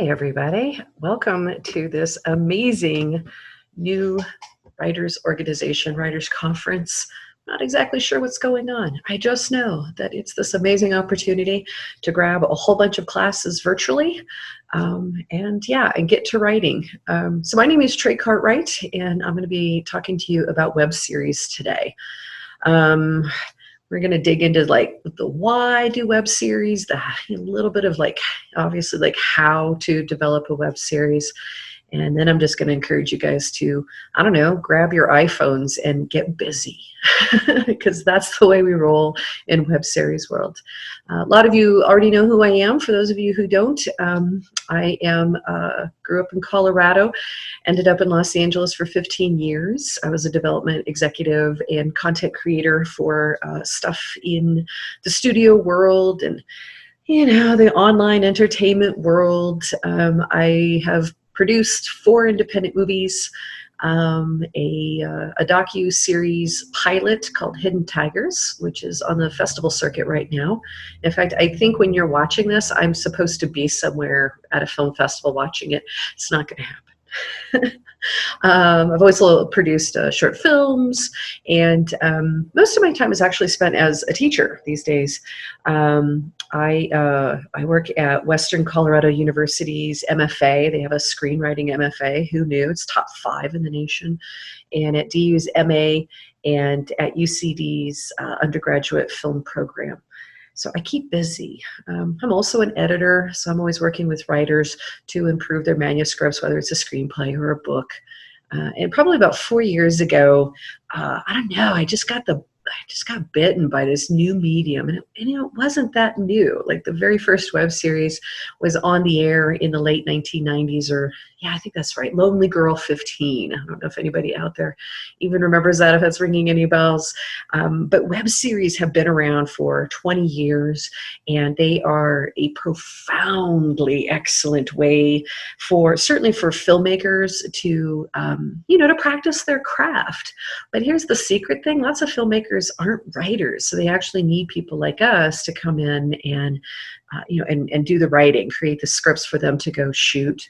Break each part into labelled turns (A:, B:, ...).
A: everybody. Welcome to this amazing new writers organization, writers conference. Not exactly sure what's going on. I just know that it's this amazing opportunity to grab a whole bunch of classes virtually and get to writing. So my name is Trey Cartwright, and I'm going to be talking to you about web series today. We're going to dig into like the why do web series, a little bit of obviously how to develop a web series. And then I'm just going to encourage you guys to, I don't know, grab your iPhones and get busy because that's the way we roll in web series world. A lot of you already know who I am. For those of you who don't, I grew up in Colorado, ended up in Los Angeles for 15 years. I was a development executive and content creator for stuff in the studio world and, the online entertainment world. I have produced 4 independent movies, a docu-series pilot called Hidden Tigers, which is on the festival circuit right now. In fact, I think when you're watching this, I'm supposed to be somewhere at a film festival watching it. It's not going to happen. I've always produced short films, and most of my time is actually spent as a teacher these days. I work at Western Colorado University's MFA. They have a screenwriting MFA. Who knew? It's top 5 in the nation. And at DU's MA and at UCD's undergraduate film program. So I keep busy. I'm also an editor, so I'm always working with writers to improve their manuscripts, whether it's a screenplay or a book. And probably about 4 years ago, I don't know, I just got bitten by this new medium, and it wasn't that new. Like the very first web series was on the air in the late 1990s, or I think that's right, Lonely Girl 15. I don't know if anybody out there even remembers that, if that's ringing any bells. But web series have been around for 20 years, and they are a profoundly excellent way certainly for filmmakers to, to practice their craft. But here's the secret thing. Lots of filmmakers aren't writers, so they actually need people like us to come in and and do the writing, create the scripts for them to go shoot.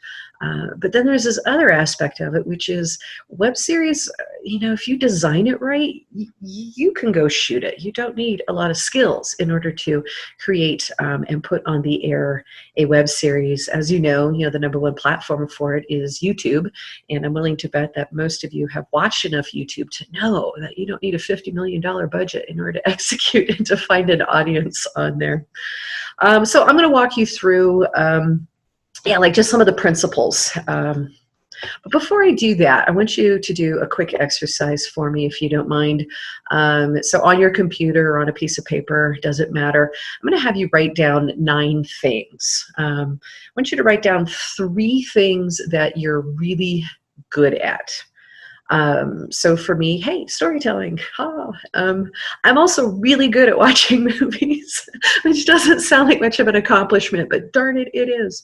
A: But then there's this other aspect of it, which is web series. If you design it right, you can go shoot it. You don't need a lot of skills in order to create and put on the air a web series. As you know, the number one platform for it is YouTube, and I'm willing to bet that most of you have watched enough YouTube to know that you don't need a $50 million budget in order to execute and to find an audience on there. So I'm going to walk you through, just some of the principles. But before I do that, I want you to do a quick exercise for me, if you don't mind. So on your computer or on a piece of paper, doesn't matter. I'm going to have you write down 9 things. I want you to write down 3 things that you're really good at. So for me, hey, storytelling. I'm also really good at watching movies, which doesn't sound like much of an accomplishment, but darn it, it is.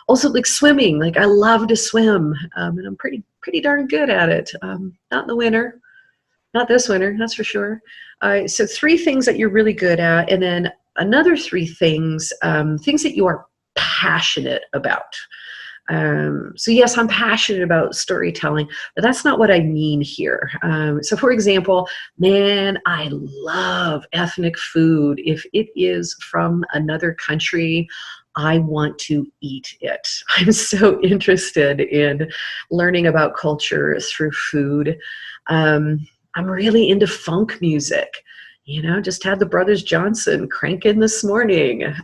A: Also like swimming, I love to swim, and I'm pretty darn good at it. Not in the winter, not this winter, that's for sure. So 3 things that you're really good at, and then another 3 things, things that you are passionate about. So yes, I'm passionate about storytelling, but that's not what I mean here. So for example, man, I love ethnic food. If it is from another country, I want to eat it. I'm so interested in learning about culture through food. I'm really into funk music. Just had the Brothers Johnson cranking this morning.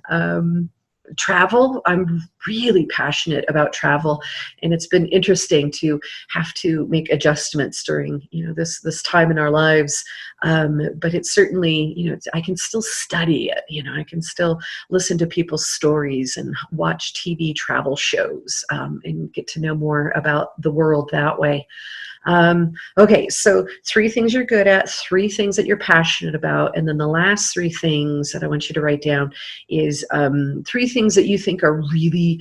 A: Travel, I'm really passionate about travel, and it's been interesting to have to make adjustments during this time in our lives, but it's certainly I can still study it. I can still listen to people's stories and watch TV travel shows and get to know more about the world that way. Okay, so 3 things you're good at, 3 things that you're passionate about, and then the last 3 things that I want you to write down is 3 things that you think are really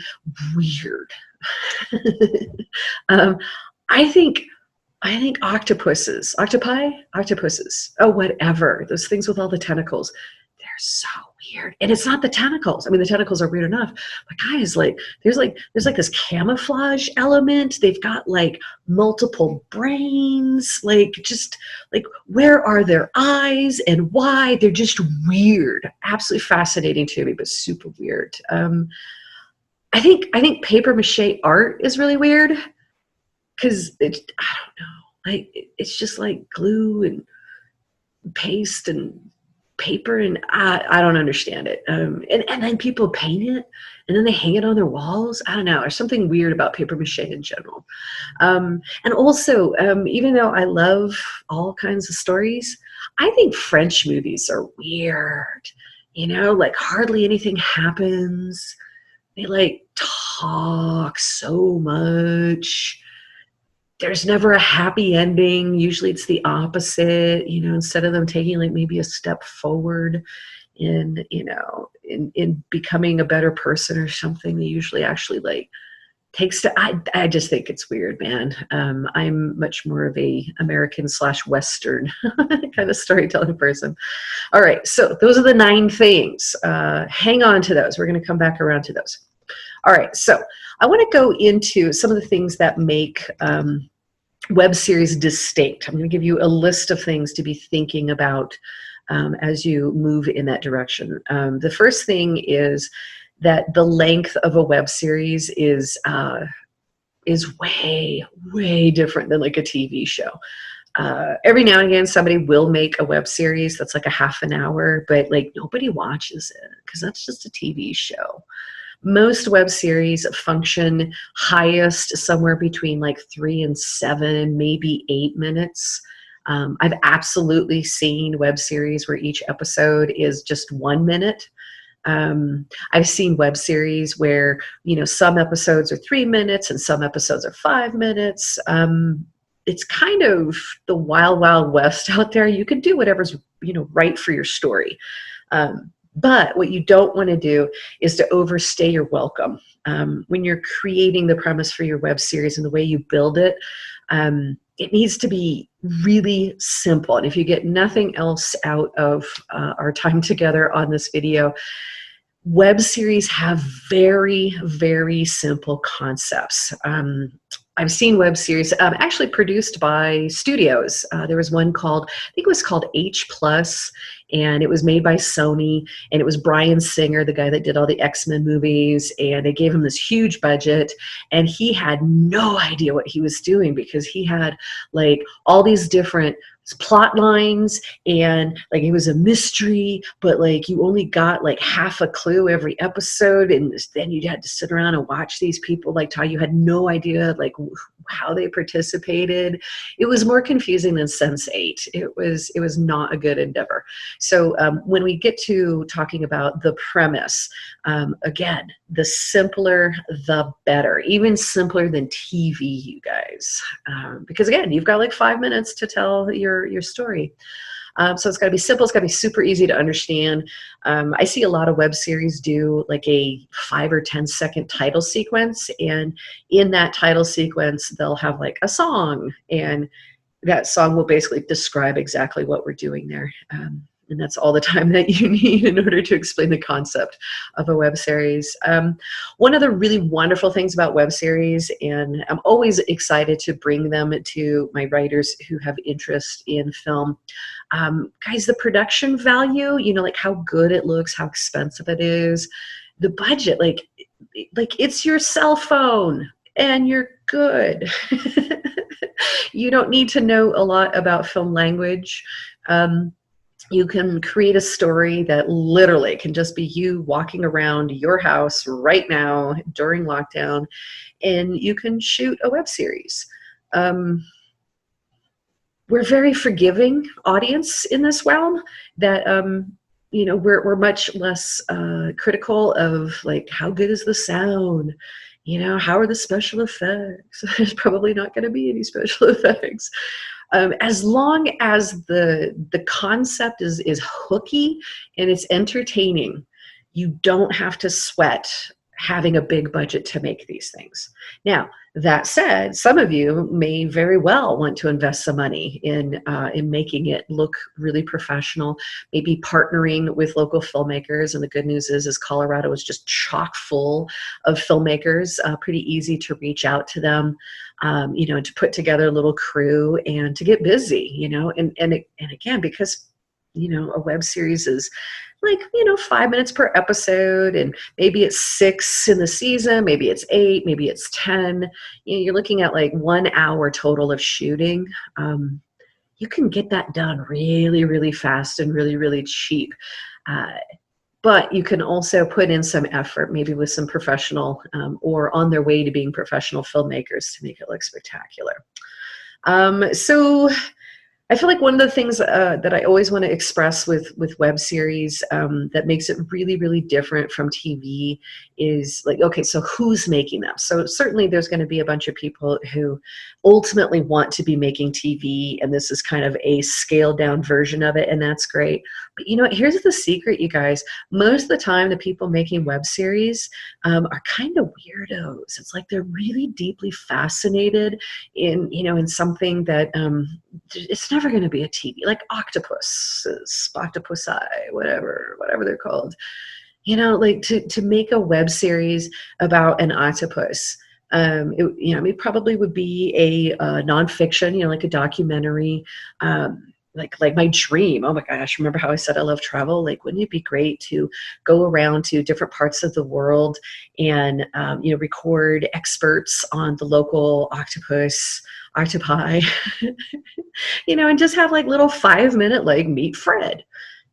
A: weird. I think octopuses, octopuses, oh, whatever, those things with all the tentacles, they're so weird. And it's not the tentacles. I mean, the tentacles are weird enough, but guys, like there's this camouflage element. They've got like multiple brains, like just like where are their eyes and why? They're just weird. Absolutely fascinating to me, but super weird. I think paper mache art is really weird because I don't know, like it's just like glue and paste and paper, and I don't understand it. And then people paint it and then they hang it on their walls. I don't know. There's something weird about paper mache in general. And also, even though I love all kinds of stories, I think French movies are weird. You know, like hardly anything happens. They like talk so much. There's never a happy ending. Usually it's the opposite, you know, instead of them taking like maybe a step forward in, you know, in becoming a better person or something, they usually actually like takes to, I just think it's weird, man. I'm much more of a American / Western kind of storytelling person. All right. So those are the 9 things. Hang on to those. We're going to come back around to those. All right. So I want to go into some of the things that make web series distinct. I'm going to give you a list of things to be thinking about as you move in that direction. The first thing is that the length of a web series is way, way different than like a TV show. Every now and again, somebody will make a web series that's like a half an hour, but like nobody watches it because that's just a TV show. Most web series function highest somewhere between like 3 and 7, maybe 8 minutes. I've absolutely seen web series where each episode is just 1 minute. I've seen web series where, you know, some episodes are 3 minutes and some episodes are 5 minutes. It's kind of the wild, wild west out there. You can do whatever's, you know, right for your story. But what you don't want to do is to overstay your welcome. When you're creating the premise for your web series and the way you build it, it needs to be really simple. And if you get nothing else out of our time together on this video, web series have very, very simple concepts. I've seen web series actually produced by studios. There was one called, I think it was called H+, and it was made by Sony, and it was Bryan Singer, the guy that did all the X-Men movies, and they gave him this huge budget, and he had no idea what he was doing because he had like all these different plot lines, and like it was a mystery, but like you only got like half a clue every episode, and then you had to sit around and watch these people like talk. You had no idea like how they participated. It was more confusing than Sense8. It was not a good endeavor. So when we get to talking about the premise, again, the simpler the better, even simpler than TV, you guys, because again, you've got like 5 minutes to tell your story. So it's got to be simple. It's got to be super easy to understand. I see a lot of web series do like a 5 or 10 second title sequence. And in that title sequence, they'll have like a song. And that song will basically describe exactly what we're doing there. And that's all the time that you need in order to explain the concept of a web series. One of the really wonderful things about web series, and I'm always excited to bring them to my writers who have interest in film, guys, the production value, you know, like how good it looks, how expensive it is, the budget, like it's your cell phone and you're good. You don't need to know a lot about film language. You can create a story that literally can just be you walking around your house right now during lockdown, and you can shoot a web series. We're very forgiving audience in this realm that, you know, we're much less critical of like, how good is the sound? You know, how are the special effects? There's probably not going to be any special effects. As long as the concept is hooky and it's entertaining, you don't have to sweat having a big budget to make these things. Now, that said, some of you may very well want to invest some money in making it look really professional, maybe partnering with local filmmakers. And the good news is Colorado is just chock full of filmmakers, pretty easy to reach out to them, to put together a little crew and to get busy, and again, because a web series is like 5 minutes per episode, and maybe it's 6 in the season, maybe it's 8, maybe it's 10. You're looking at like 1 hour total of shooting. You can get that done really, really fast and really, really cheap. But you can also put in some effort, maybe with some professional or on their way to being professional filmmakers, to make it look spectacular. So I feel like one of the things that I always want to express with web series that makes it really, really different from TV is like, okay, so who's making them? So certainly there's going to be a bunch of people who ultimately want to be making TV, and this is kind of a scaled down version of it, and that's great. But here's the secret, you guys. Most of the time, the people making web series are kind of weirdos. It's like they're really deeply fascinated in something that it's never going to be a TV, like octopuses, octopusi, whatever they're called. Like to make a web series about an octopus. It probably would be a nonfiction, like a documentary. Like my dream. Oh my gosh! Remember how I said I love travel? Like, wouldn't it be great to go around to different parts of the world and record experts on the local octopi, and just have like little 5-minute like meet Fred.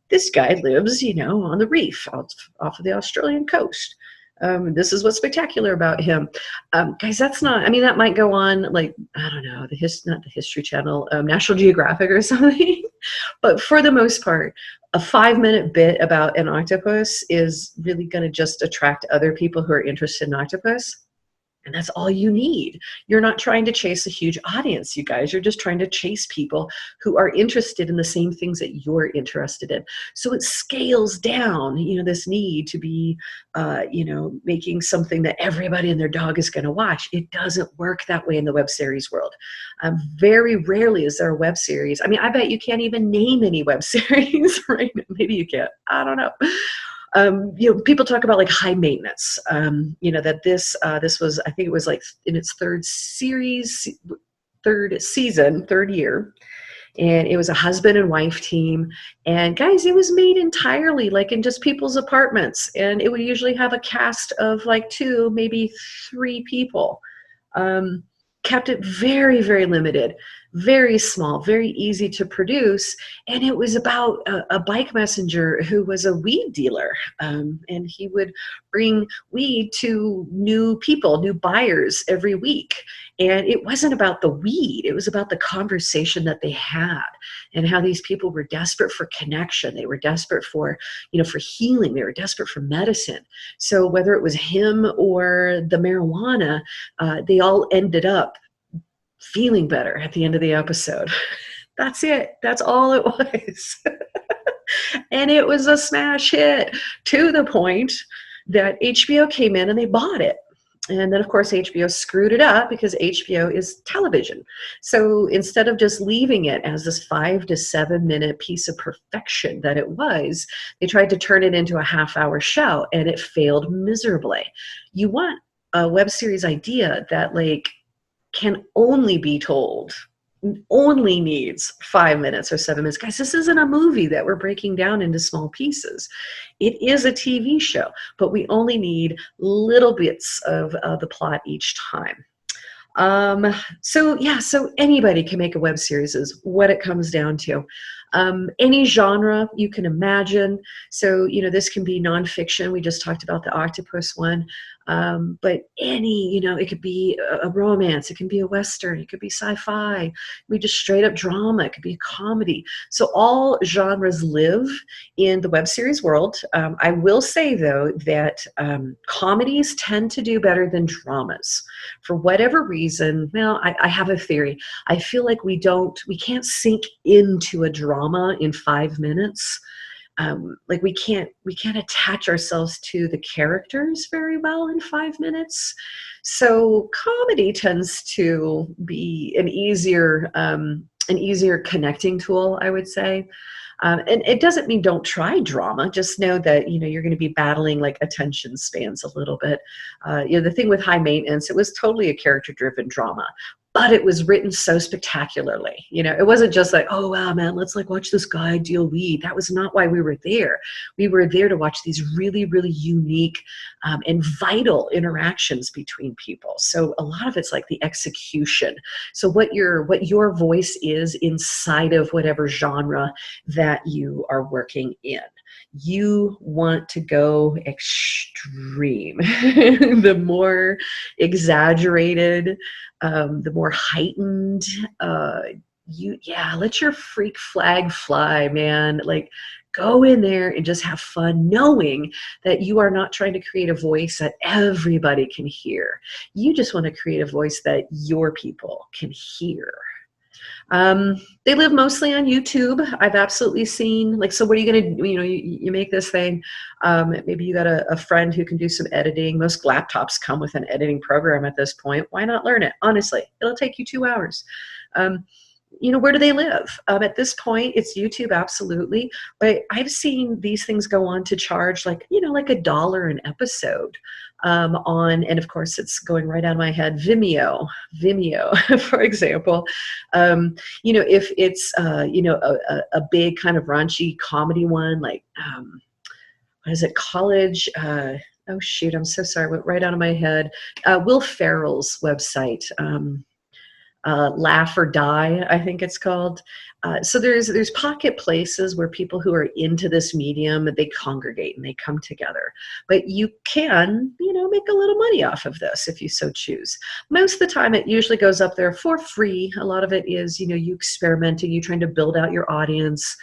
A: This guy lives, on the reef off of the Australian coast. This is what's spectacular about him. Guys, that's not, that might go on, like, I don't know, not the History Channel, National Geographic or something. But for the most part, a 5-minute bit about an octopus is really going to just attract other people who are interested in octopus. And that's all you need. You're not trying to chase a huge audience, you guys. You're just trying to chase people who are interested in the same things that you're interested in. So it scales down, this need to be, making something that everybody and their dog is going to watch. It doesn't work that way in the web series world. Very rarely is there a web series. I bet you can't even name any web series, right? Maybe you can. I don't know. People talk about like high maintenance, that this was, I think it was like in its third season, third year. And it was a husband and wife team. And guys, it was made entirely like in just people's apartments. And it would usually have a cast of like 2, maybe 3 people. Kept it very, very limited, very small, very easy to produce. And it was about a bike messenger who was a weed dealer. And he would bring weed to new people, new buyers every week. And it wasn't about the weed. It was about the conversation that they had and how these people were desperate for connection. They were desperate for, for healing. They were desperate for medicine. So whether it was him or the marijuana, they all ended up feeling better at the end of the episode. That's it. That's all it was. And it was a smash hit to the point that HBO came in and they bought it. And then, of course, HBO screwed it up because HBO is television. So instead of just leaving it as this 5 to 7 minute piece of perfection that it was, they tried to turn it into a half-hour show, and it failed miserably. You want a web series idea that like can only be told, only needs 5 minutes or 7 minutes. Guys, this isn't a movie that we're breaking down into small pieces. It is a TV show, but we only need little bits of the plot each time. So anybody can make a web series is what it comes down to. Any genre you can imagine. So, this can be nonfiction. We just talked about the octopus one. But any, it could be a romance, it can be a Western, it could be sci-fi, it could be just straight up drama, it could be a comedy. So all genres live in the web series world. I will say though that comedies tend to do better than dramas. For whatever reason, I have a theory. I feel like we can't sink into a drama in 5 minutes. like we can't attach ourselves to the characters very well in 5 minutes. So comedy tends to be an easier connecting tool, I would say. And it doesn't mean don't try drama. Just know that you're going to be battling like attention spans a little bit. The thing with High Maintenance, it was totally a character-driven drama, but it was written so spectacularly. It wasn't just like, oh wow, man, let's like watch this guy deal weed. That was not why we were there. We were there to watch these really, really unique and vital interactions between people. So a lot of it's like the execution. So what your voice is inside of whatever genre that you are working in. You want to go extreme. The more exaggerated, the more heightened, let your freak flag fly, man. Like, go in there and just have fun, knowing that you are not trying to create a voice that everybody can hear. You just want to create a voice that your people can hear. They live mostly on YouTube. I've absolutely seen, like, so what are you going to do? You make this thing. Maybe you got a friend who can do some editing. Most laptops come with an editing program at this point. Why not learn it? Honestly, it'll take you 2 hours. Where do they live? At this point, it's YouTube, absolutely. But I've seen these things go on to charge like $1 an episode and of course it's going right out of my head, Vimeo, for example. If it's, a big kind of raunchy comedy one, like, what is it, college, oh shoot, I'm so sorry, it went right out of my head. Will Ferrell's website, Laugh or Die, I think it's called. So there's pocket places where people who are into this medium, they congregate and they come together. But you can, make a little money off of this if you so choose. Most of the time, it usually goes up there for free. A lot of it is, you experimenting, you trying to build out your audience.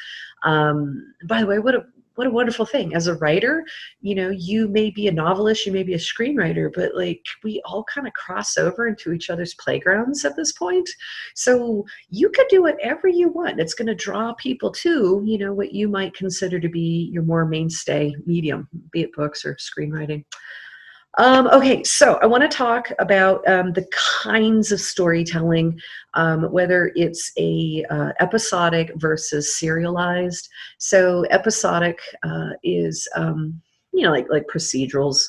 A: By the way, what a wonderful thing. As a writer, you may be a novelist, you may be a screenwriter, but like we all kind of cross over into each other's playgrounds at this point. So you could do whatever you want. It's going to draw people to, what you might consider to be your more mainstay medium, be it books or screenwriting. Okay, so I want to talk about the kinds of storytelling, whether it's a episodic versus serialized. So episodic is, like procedurals,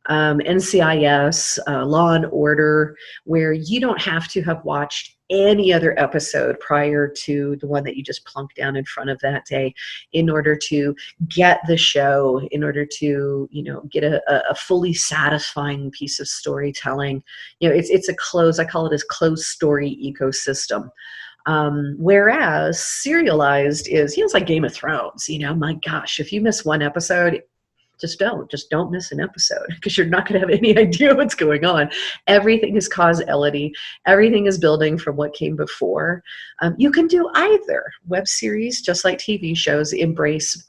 A: NCIS, Law and Order, where you don't have to have watched any other episode prior to the one that you just plunked down in front of that day in order to get the show, in order to, get a fully satisfying piece of storytelling. It's a closed, I call it a closed story ecosystem. Whereas serialized is, it's like Game of Thrones, my gosh, if you miss one episode, just don't miss an episode, because you're not going to have any idea what's going on. Everything is causality. Everything is building from what came before. You can do either. Web series, just like TV shows, embrace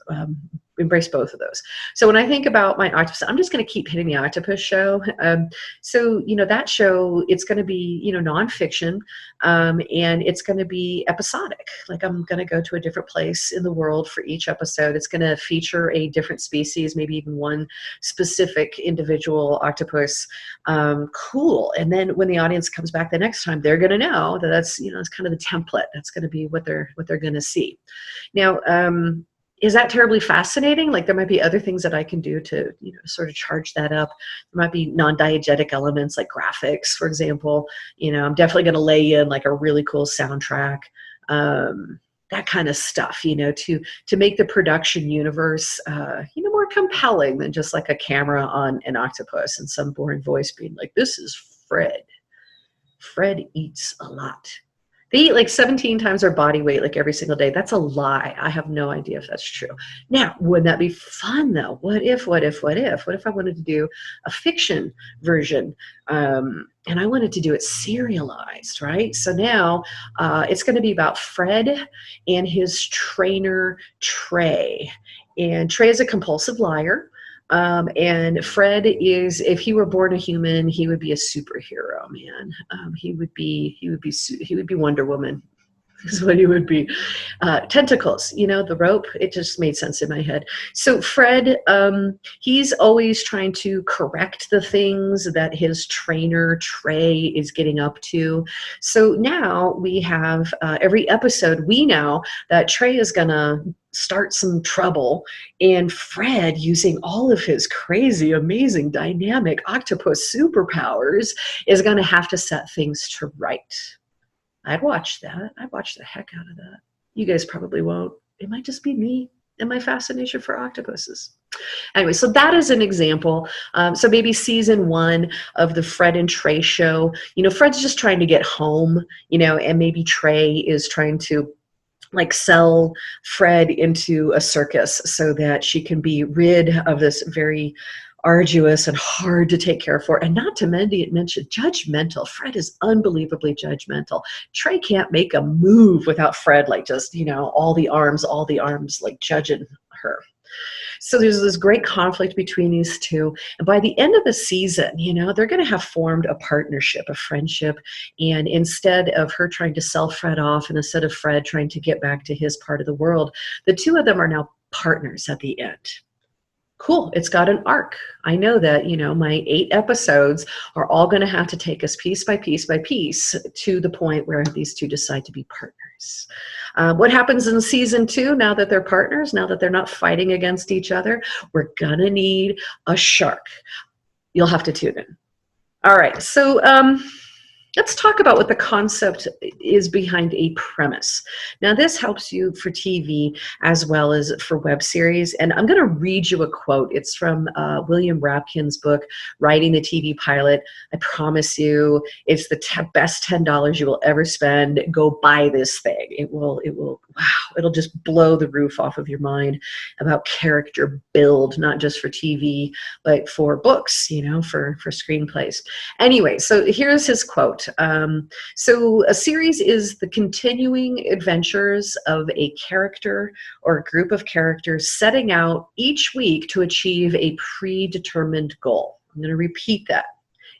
A: both of those. So when I think about my octopus, I'm just going to keep hitting the octopus show. So that show, it's going to be, nonfiction, and it's going to be episodic. Like, I'm going to go to a different place in the world for each episode. It's going to feature a different species, maybe even one specific individual octopus. Cool. And then when the audience comes back the next time, they're going to know that that's kind of the template. That's going to be what they're going to see. Now, is that terribly fascinating? Like, there might be other things that I can do to, sort of charge that up. There might be non-diegetic elements like graphics, for example. I'm definitely going to lay in like a really cool soundtrack, that kind of stuff, to make the production universe, more compelling than just like a camera on an octopus and some boring voice being like, this is Fred. Fred eats a lot. They eat like 17 times their body weight like every single day. That's a lie. I have no idea if that's true. Now, wouldn't that be fun though? What if I wanted to do a fiction version, and I wanted to do it serialized, right? So now it's going to be about Fred and his trainer, Trey. And Trey is a compulsive liar. And Fred is, if he were born a human, he would be a superhero, man. He would be Wonder Woman. is what he would be. Tentacles, the rope, it just made sense in my head. So Fred, he's always trying to correct the things that his trainer Trey is getting up to. So now we have every episode, we know that Trey is gonna start some trouble, and Fred, using all of his crazy, amazing, dynamic octopus superpowers, is gonna have to set things to right. I'd watch that. I'd watch the heck out of that. You guys probably won't. It might just be me and my fascination for octopuses. Anyway, so that is an example. So maybe season 1 of the Fred and Trey show, Fred's just trying to get home, and maybe Trey is trying to like sell Fred into a circus so that she can be rid of this very arduous and hard to take care for, and not to mention judgmental. Fred is unbelievably judgmental. Trey can't make a move without Fred, like just, all the arms like judging her. So there's this great conflict between these two. And by the end of the season, they're going to have formed a partnership, a friendship. And instead of her trying to sell Fred off, and instead of Fred trying to get back to his part of the world, the two of them are now partners at the end. Cool, it's got an arc. I know that, my 8 episodes are all going to have to take us piece by piece by piece to the point where these two decide to be partners. What happens in season 2, now that they're partners, now that they're not fighting against each other? We're going to need a shark. You'll have to tune in. All right, so let's talk about what the concept is behind a premise. Now, this helps you for TV as well as for web series. And I'm going to read you a quote. It's from William Rapkin's book, Writing the TV Pilot. I promise you, it's the best $10 you will ever spend. Go buy this thing. It will, wow, it'll just blow the roof off of your mind about character build, not just for TV, but for books, for screenplays. Anyway, so here's his quote. So a series is the continuing adventures of a character or a group of characters setting out each week to achieve a predetermined goal. I'm going to repeat that.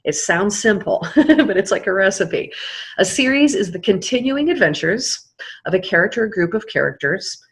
A: It sounds simple, but it's like a recipe. A series is the continuing adventures of a character or group of characters.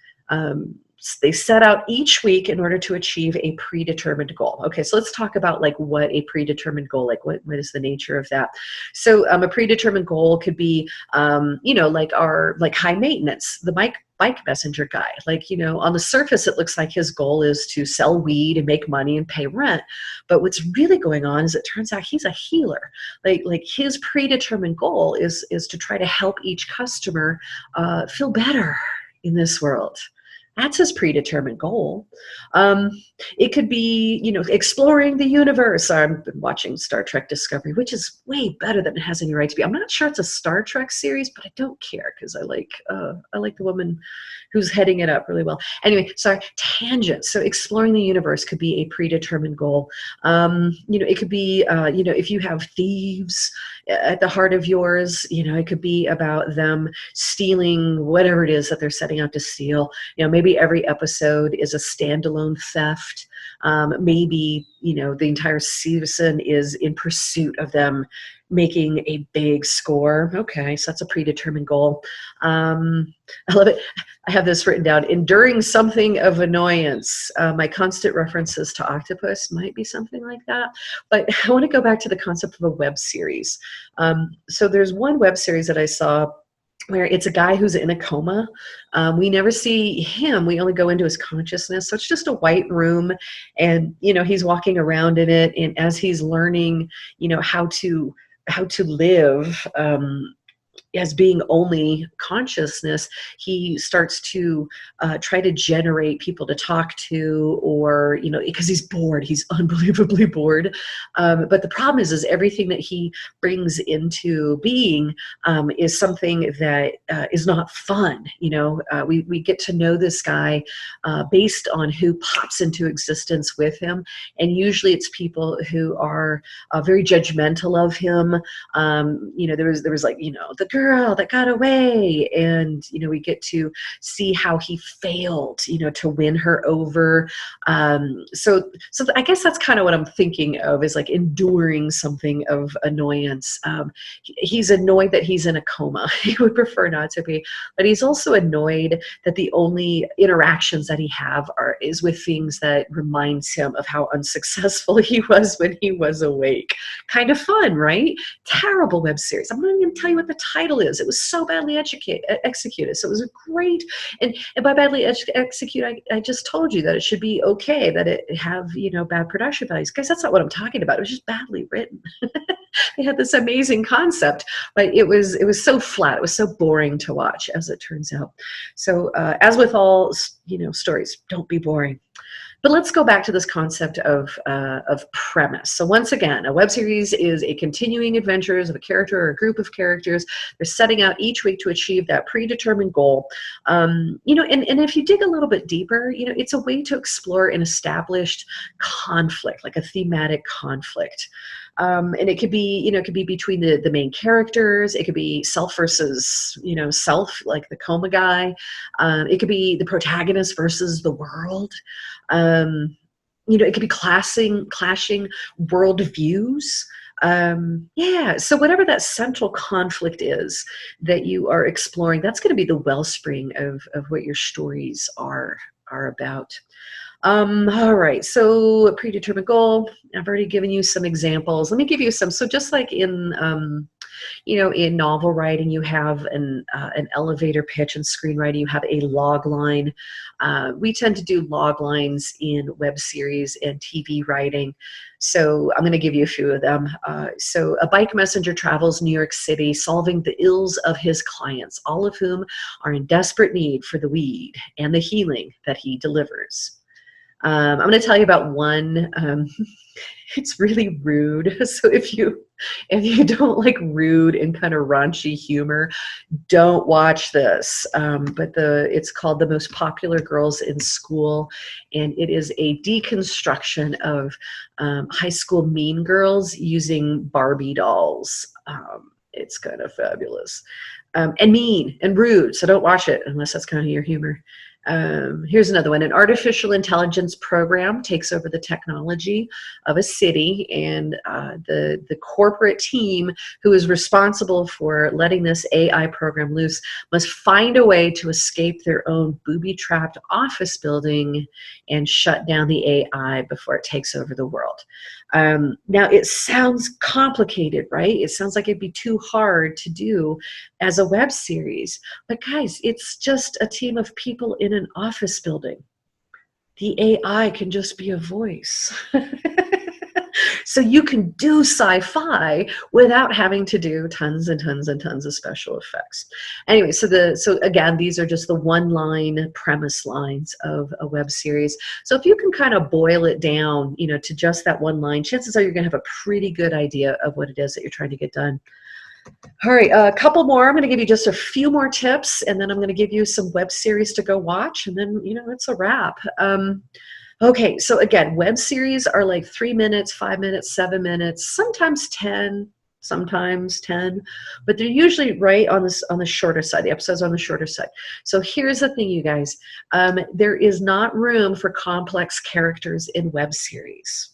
A: They set out each week in order to achieve a predetermined goal. Okay, so let's talk about like what a predetermined goal, like what is the nature of that? So a predetermined goal could be, like high maintenance, the bike messenger guy. Like, on the surface, it looks like his goal is to sell weed and make money and pay rent. But what's really going on is it turns out he's a healer. Like his predetermined goal is to try to help each customer feel better in this world. That's his predetermined goal. It could be, exploring the universe. I've been watching Star Trek Discovery, which is way better than it has any right to be. I'm not sure it's a Star Trek series, but I don't care because I like the woman who's heading it up really well. Anyway, sorry, tangent. So exploring the universe could be a predetermined goal. It could be, if you have thieves at the heart of yours, it could be about them stealing whatever it is that they're setting out to steal. Maybe every episode is a standalone theft. Maybe, the entire season is in pursuit of them making a big score. Okay, so that's a predetermined goal. I love it. I have this written down. Enduring something of annoyance. My constant references to octopus might be something like that. But I want to go back to the concept of a web series. So there's one web series that I saw where it's a guy who's in a coma. We never see him. We only go into his consciousness. So it's just a white room, and, he's walking around in it. And as he's learning, how to live, as being only consciousness, he starts to try to generate people to talk to, or, because he's bored, he's unbelievably bored. But the problem is everything that he brings into being is something that is not fun. We get to know this guy based on who pops into existence with him. And usually it's people who are very judgmental of him. There was like, the girl that got away. And, we get to see how he failed, to win her over. So I guess that's kind of what I'm thinking of, is like enduring something of annoyance. He's annoyed that he's in a coma. He would prefer not to be, but he's also annoyed that the only interactions that he is with things that reminds him of how unsuccessful he was when he was awake. Kind of fun, right? Terrible web series. I'm not even going to tell you what the title is. It was so badly executed. So it was a great, and by badly executed, I just told you that it should be okay, that it have, bad production values. Guys, that's not what I'm talking about. It was just badly written. They had this amazing concept, but it was so flat. It was so boring to watch, as it turns out. So as with all, stories, don't be boring. But let's go back to this concept of premise. So once again, a web series is a continuing adventures of a character or a group of characters. They're setting out each week to achieve that predetermined goal. And if you dig a little bit deeper, it's a way to explore an established conflict, like a thematic conflict. And it could be, it could be between the main characters. It could be self versus, self, like the coma guy. It could be the protagonist versus the world. It could be clashing worldviews. So whatever that central conflict is that you are exploring, that's going to be the wellspring of what your stories are about. All right, so a predetermined goal. I've already given you some examples. Let me give you some. So just like in in novel writing, you have an elevator pitch. In screenwriting, you have a log line. We tend to do log lines in web series and TV writing. So I'm going to give you a few of them. So a bike messenger travels New York City, solving the ills of his clients, all of whom are in desperate need for the weed and the healing that he delivers. I'm going to tell you about one. It's really rude. So if you don't like rude and kind of raunchy humor, don't watch this. But it's called The Most Popular Girls in School, and it is a deconstruction of high school mean girls using Barbie dolls. It's kind of fabulous. And mean and rude. So don't watch it unless that's kind of your humor. Here's another one. An artificial intelligence program takes over the technology of a city, and the corporate team who is responsible for letting this AI program loose must find a way to escape their own booby-trapped office building and shut down the AI before it takes over the world. Now, it sounds complicated, right? It sounds like it'd be too hard to do as a web series. But guys, it's just a team of people in an office building. The AI can just be a voice. So you can do sci-fi without having to do tons and tons and tons of special effects. Anyway, so again, these are just the one-line premise lines of a web series. So if you can kind of boil it down, to just that one line, chances are you're going to have a pretty good idea of what it is that you're trying to get done. All right, a couple more. I'm going to give you just a few more tips, and then I'm going to give you some web series to go watch, and then, it's a wrap. Okay, so again, web series are like 3 minutes, 5 minutes, 7 minutes, sometimes 10, but they're usually right on the shorter side. The episodes are on the shorter side. So here's the thing, you guys. There is not room for complex characters in web series.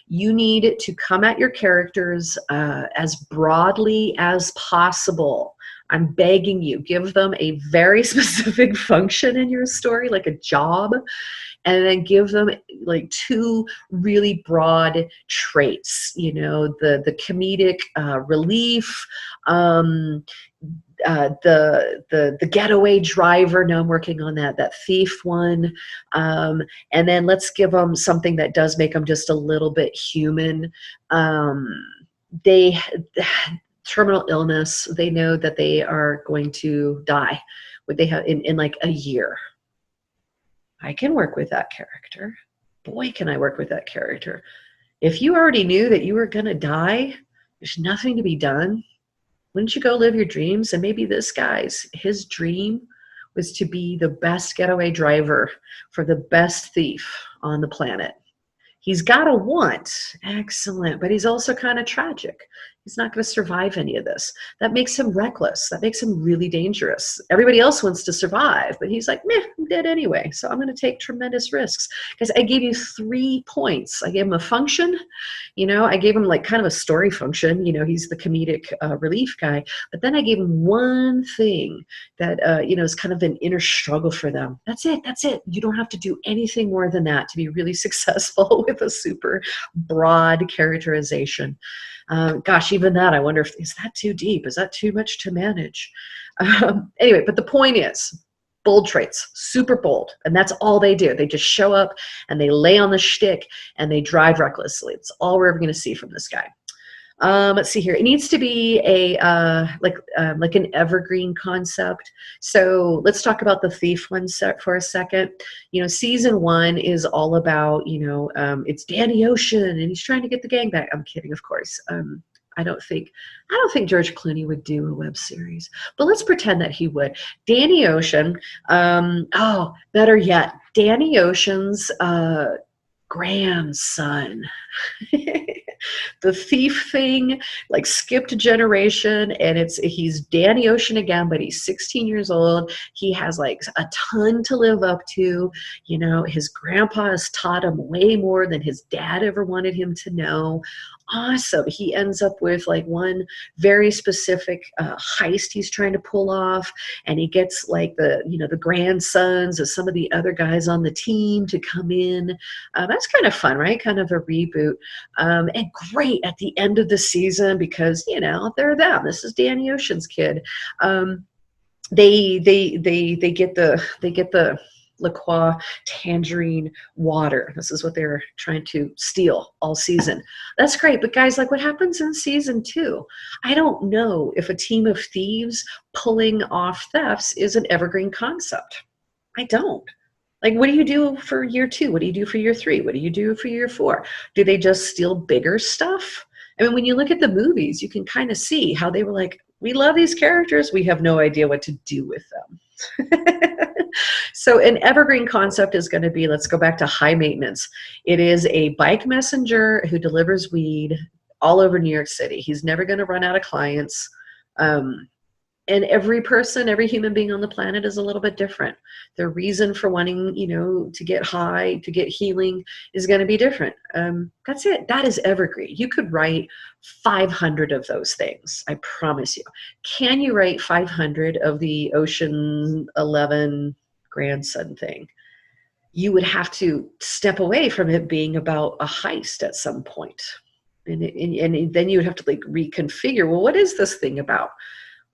A: You need to come at your characters as broadly as possible. I'm begging you, give them a very specific function in your story, like a job, and then give them like 2 really broad traits, the comedic relief, the getaway driver. Now I'm working on that thief one. And then let's give them something that does make them just a little bit human. They terminal illness. They know that they are going to die. Would they have in like a year? I can work with that character. Boy, can I work with that character. If you already knew that you were going to die, there's nothing to be done. Wouldn't you go live your dreams? And maybe this guy's, his dream was to be the best getaway driver for the best thief on the planet. He's got a want, excellent, but he's also kind of tragic. He's not going to survive any of this. That makes him reckless. That makes him really dangerous. Everybody else wants to survive, but he's like, meh, I'm dead anyway. So I'm going to take tremendous risks. Because I gave you 3 points. I gave him a function. I gave him like kind of a story function. He's the comedic relief guy. But then I gave him one thing that, is kind of an inner struggle for them. That's it. That's it. You don't have to do anything more than that to be really successful with a super broad characterization. Gosh, even that, I wonder if, is that too deep? Is that too much to manage? Anyway, but the point is, bold traits, super bold. And that's all they do. They just show up and they lay on the shtick and they drive recklessly. It's all we're ever going to see from this guy. Let's see here. It needs to be a like an evergreen concept. So let's talk about the thief one for a second. Season 1 is all about it's Danny Ocean and he's trying to get the gang back. I'm kidding, of course. I don't think George Clooney would do a web series, but let's pretend that he would. Danny Ocean. Better yet, Danny Ocean's grandson. The thief thing like skipped a generation, and he's Danny Ocean again, but he's 16 years old. He has like a ton to live up to. His grandpa has taught him way more than his dad ever wanted him to know. Awesome. He ends up with like one very specific heist he's trying to pull off, and he gets like the grandsons of some of the other guys on the team to come in. That's kind of fun, right? Kind of a reboot. And great at the end of the season because they're them. This is Danny Ocean's kid. They get the La Croix tangerine water. This is what they're trying to steal all season. That's great. But guys, like what happens in season 2? I don't know if a team of thieves pulling off thefts is an evergreen concept. I don't. Like, what do you do for year 2? What do you do for year 3? What do you do for year 4? Do they just steal bigger stuff? I mean, when you look at the movies, you can kind of see how they were like, we love these characters. We have no idea what to do with them. So an evergreen concept is going to be, let's go back to high maintenance. It is a bike messenger who delivers weed all over New York City. He's never going to run out of clients. And every person, every human being on the planet is a little bit different. Their reason for wanting, to get high, to get healing is going to be different. That's it. That is evergreen. You could write 500 of those things. I promise you. Can you write 500 of the Ocean 11 grandson thing? You would have to step away from it being about a heist at some point. And then you would have to like reconfigure, well, what is this thing about?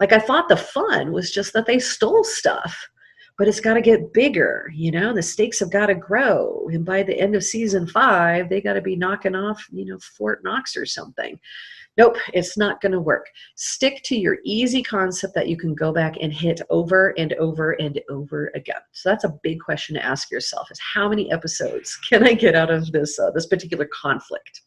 A: Like, I thought the fun was just that they stole stuff, but it's got to get bigger, the stakes have got to grow. And by the end of season 5, they got to be knocking off, Fort Knox or something. Nope, it's not going to work. Stick to your easy concept that you can go back and hit over and over and over again. So that's a big question to ask yourself, is how many episodes can I get out of this particular conflict?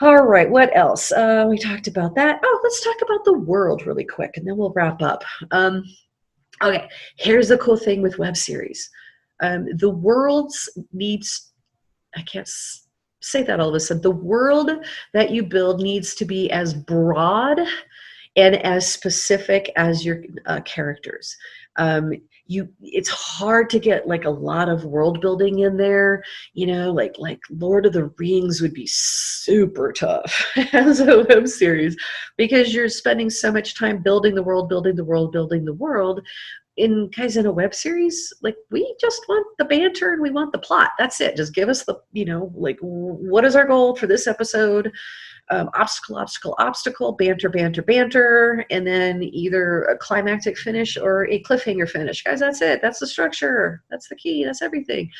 A: All right, what else? We talked about that. Oh, let's talk about the world really quick, and then we'll wrap up. Okay, here's the cool thing with web series. The world needs, I can't say that all of a sudden, the world that you build needs to be as broad and as specific as your characters. It's hard to get like a lot of world building in there, like Lord of the Rings would be super tough as a web series because you're spending so much time building the world. In a web series, like we just want the banter and we want the plot. That's it. Just give us the, what is our goal for this episode? Obstacle, banter, and then either a climactic finish or a cliffhanger finish. Guys, that's it. That's the structure. That's the key. That's everything.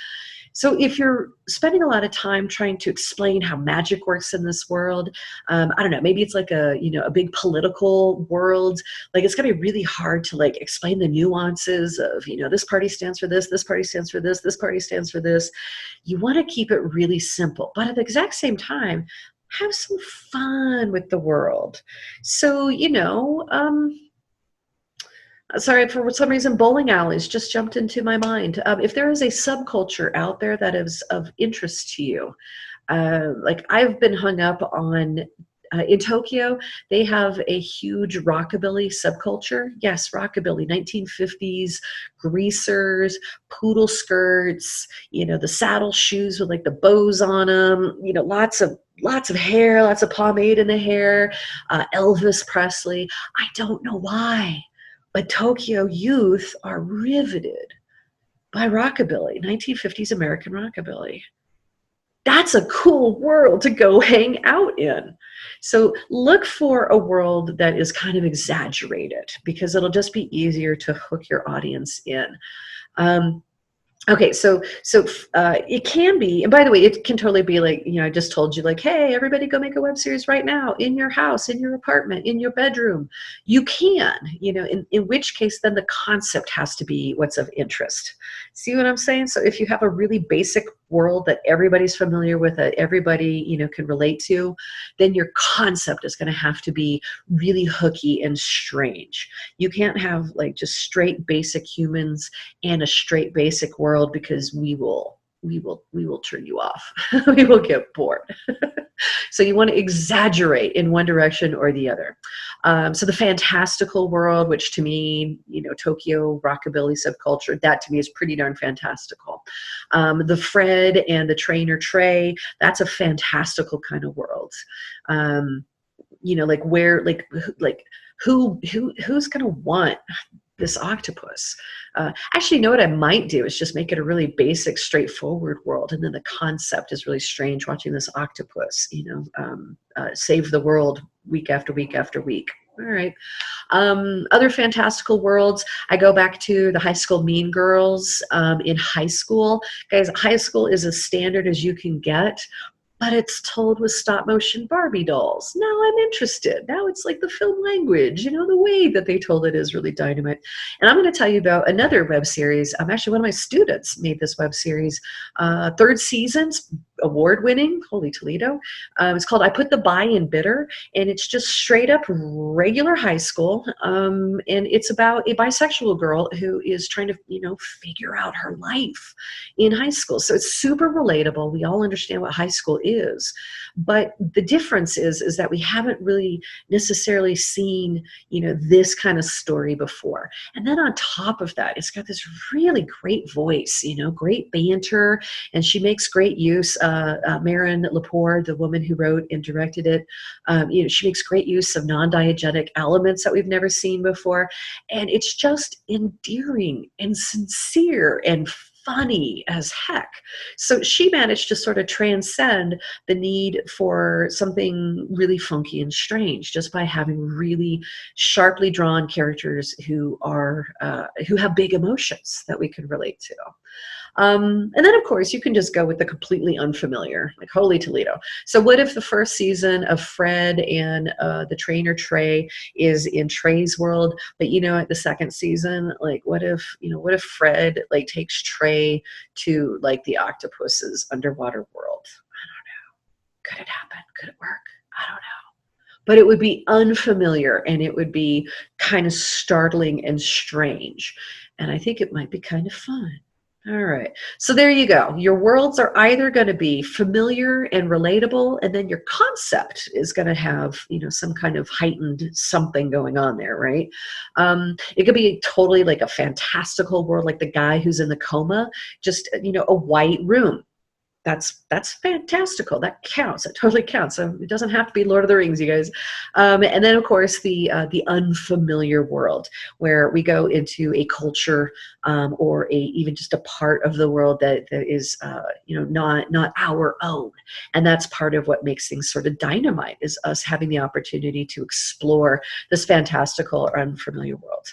A: So if you're spending a lot of time trying to explain how magic works in this world, I don't know, maybe it's like a big political world, like it's gonna be really hard to like explain the nuances of, this party stands for this party stands for this party stands for this. You wanna keep it really simple, but at the exact same time, have some fun with the world. So, sorry, for some reason, bowling alleys just jumped into my mind. If there is a subculture out there that is of interest to you, like I've been hung up on In Tokyo, they have a huge rockabilly subculture. Yes, rockabilly, 1950s, greasers, poodle skirts, the saddle shoes with like the bows on them, lots of hair, lots of pomade in the hair, Elvis Presley. I don't know why, but Tokyo youth are riveted by rockabilly, 1950s American rockabilly. That's a cool world to go hang out in. So look for a world that is kind of exaggerated, because it'll just be easier to hook your audience in. Um, Okay, so it can be, and by the way, it can totally be like, I just told you, like, hey, everybody go make a web series right now in your house, in your apartment, in your bedroom. You can, in which case then the concept has to be what's of interest. See what I'm saying? So if you have a really basic world that everybody's familiar with, that everybody, can relate to, then your concept is going to have to be really hooky and strange. You can't have like just straight basic humans and a straight basic world, because we will turn you off. We will get bored. So you want to exaggerate in one direction or the other. So the fantastical world, which to me, Tokyo rockabilly subculture, that to me is pretty darn fantastical. The Fred and the trainer Trey, that's a fantastical kind of world. Like where, like who's going to want this octopus? Actually, you know what I might do is just make it a really basic, straightforward world, and then the concept is really strange. Watching this octopus, save the world week after week after week. All right. Other fantastical worlds, I go back to the High School Mean Girls. In high school, guys, high school is as standard as you can get, but it's told with stop motion Barbie dolls. Now I'm interested. Now it's like the film language, the way that they told it is really dynamite. And I'm going to tell you about another web series. Actually, one of my students made this web series, 3rd season's award-winning, holy Toledo. It's called I Put the Bi in Bitter, and it's just straight up regular high school. And it's about a bisexual girl who is trying to, figure out her life in high school. So it's super relatable. We all understand what high school is, but the difference is that we haven't really necessarily seen, this kind of story before. And then on top of that, it's got this really great voice, great banter, and she makes great use. Marin Lepore, the woman who wrote and directed it, she makes great use of non-diegetic elements that we've never seen before, and it's just endearing and sincere and funny as heck. So she managed to sort of transcend the need for something really funky and strange just by having really sharply drawn characters who have big emotions that we can relate to. And then, of course, you can just go with the completely unfamiliar, like holy Toledo. So what if the first season of Fred and the trainer Trey is in Trey's world, but at the second season, like what if Fred like takes Trey to like the octopus's underwater world? I don't know. Could it happen? Could it work? I don't know. But it would be unfamiliar, and it would be kind of startling and strange. And I think it might be kind of fun. All right. So there you go. Your worlds are either going to be familiar and relatable, and then your concept is going to have, some kind of heightened something going on there, right? It could be totally like a fantastical world, like the guy who's in the coma, just, a white room. That's fantastical. That counts. That totally counts. So it doesn't have to be Lord of the Rings, you guys. And then, of course, the unfamiliar world, where we go into a culture or even just a part of the world that is not our own. And that's part of what makes things sort of dynamite, is us having the opportunity to explore this fantastical or unfamiliar world.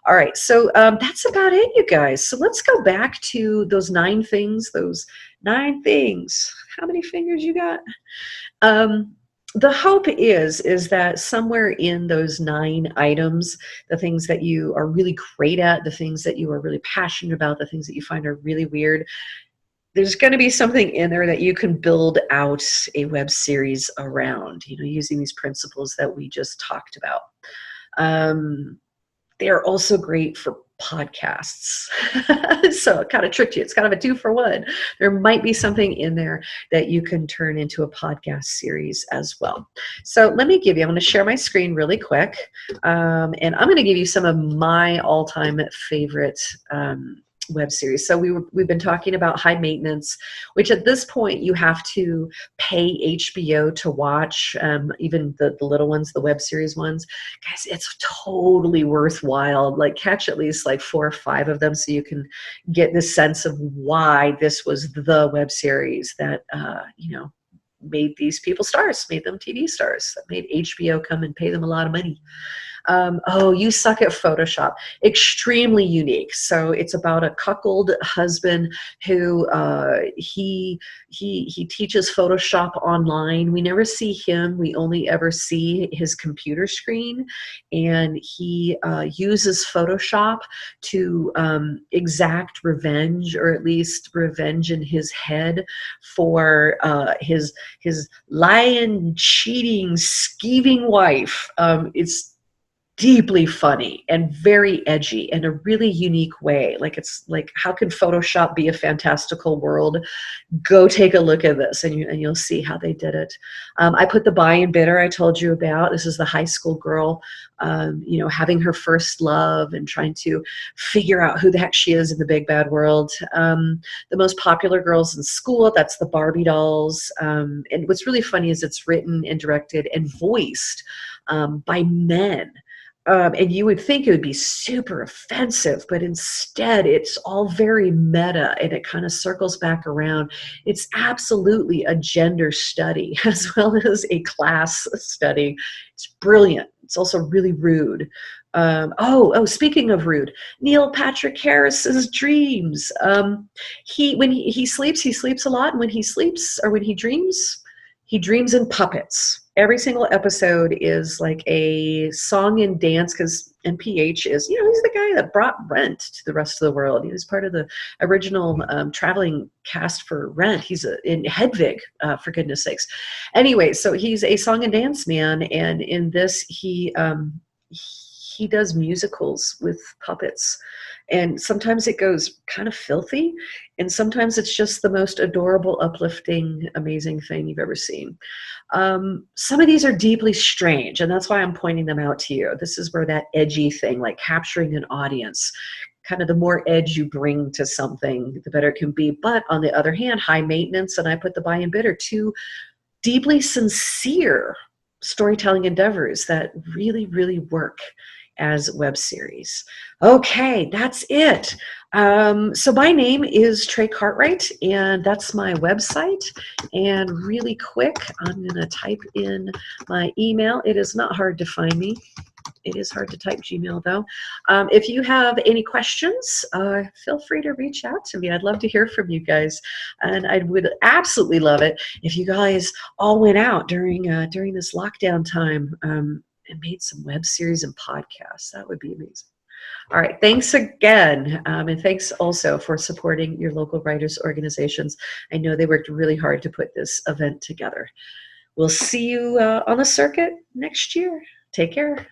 A: All right, so that's about it, you guys. So let's go back to those 9 things. How many fingers you got? The hope is that somewhere in those 9 items, the things that you are really great at, the things that you are really passionate about, the things that you find are really weird, there's going to be something in there that you can build out a web series around, using these principles that we just talked about. They are also great for podcasts. So it kind of tricked you. It's kind of a 2-for-1. There might be something in there that you can turn into a podcast series as well. So let me give you, I'm going to share my screen really quick. And I'm going to give you some of my all-time favorite web series. So we've been talking about high maintenance, which at this point you have to pay HBO to watch, even the little ones, the web series ones. Guys, it's totally worthwhile. Like catch at least like 4 or 5 of them so you can get the sense of why this was the web series that made these people stars, made them TV stars, that made HBO come and pay them a lot of money. You Suck at Photoshop. Extremely unique. So it's about a cuckold husband who he teaches Photoshop online. We never see him. We only ever see his computer screen, and he uses Photoshop to exact revenge, or at least revenge in his head for his lying, cheating, skeeving wife. It's deeply funny and very edgy in a really unique way. Like, it's like, how can Photoshop be a fantastical world? Go take a look at this, and you'll see how they did it. I put The Buy and Bidder I told you about. This is the high school girl, having her first love and trying to figure out who the heck she is in the big bad world. The most popular girls in school, that's the Barbie dolls. And what's really funny is it's written and directed and voiced by men. And you would think it would be super offensive, but instead it's all very meta, and it kind of circles back around. It's absolutely a gender study as well as a class study. It's brilliant. It's also really rude. Speaking of rude, Neil Patrick Harris's dreams. When he sleeps, he sleeps a lot, and when he sleeps or when he dreams in puppets. Every single episode is like a song and dance, because NPH is, he's the guy that brought Rent to the rest of the world. He was part of the original traveling cast for Rent. He's in Hedwig, for goodness sakes. Anyway, so he's a song and dance man, and in this he does musicals with puppets. And sometimes it goes kind of filthy, and sometimes it's just the most adorable, uplifting, amazing thing you've ever seen. Some of these are deeply strange, and that's why I'm pointing them out to you. This is where that edgy thing, like capturing an audience, kind of the more edge you bring to something, the better it can be. But on the other hand, high maintenance, and I put The Buy and Bidder, 2 deeply sincere storytelling endeavors that really, really work as web series. Okay, that's it. So my name is Trey Cartwright, and that's my website. And really quick, I'm going to type in my email. It is not hard to find me. It is hard to type Gmail, though. If you have any questions, feel free to reach out to me. I'd love to hear from you guys. And I would absolutely love it if you guys all went out during this lockdown time and made some web series and podcasts. That would be amazing. All right. Thanks again. And thanks also for supporting your local writers organizations. I know they worked really hard to put this event together. We'll see you on the circuit next year. Take care.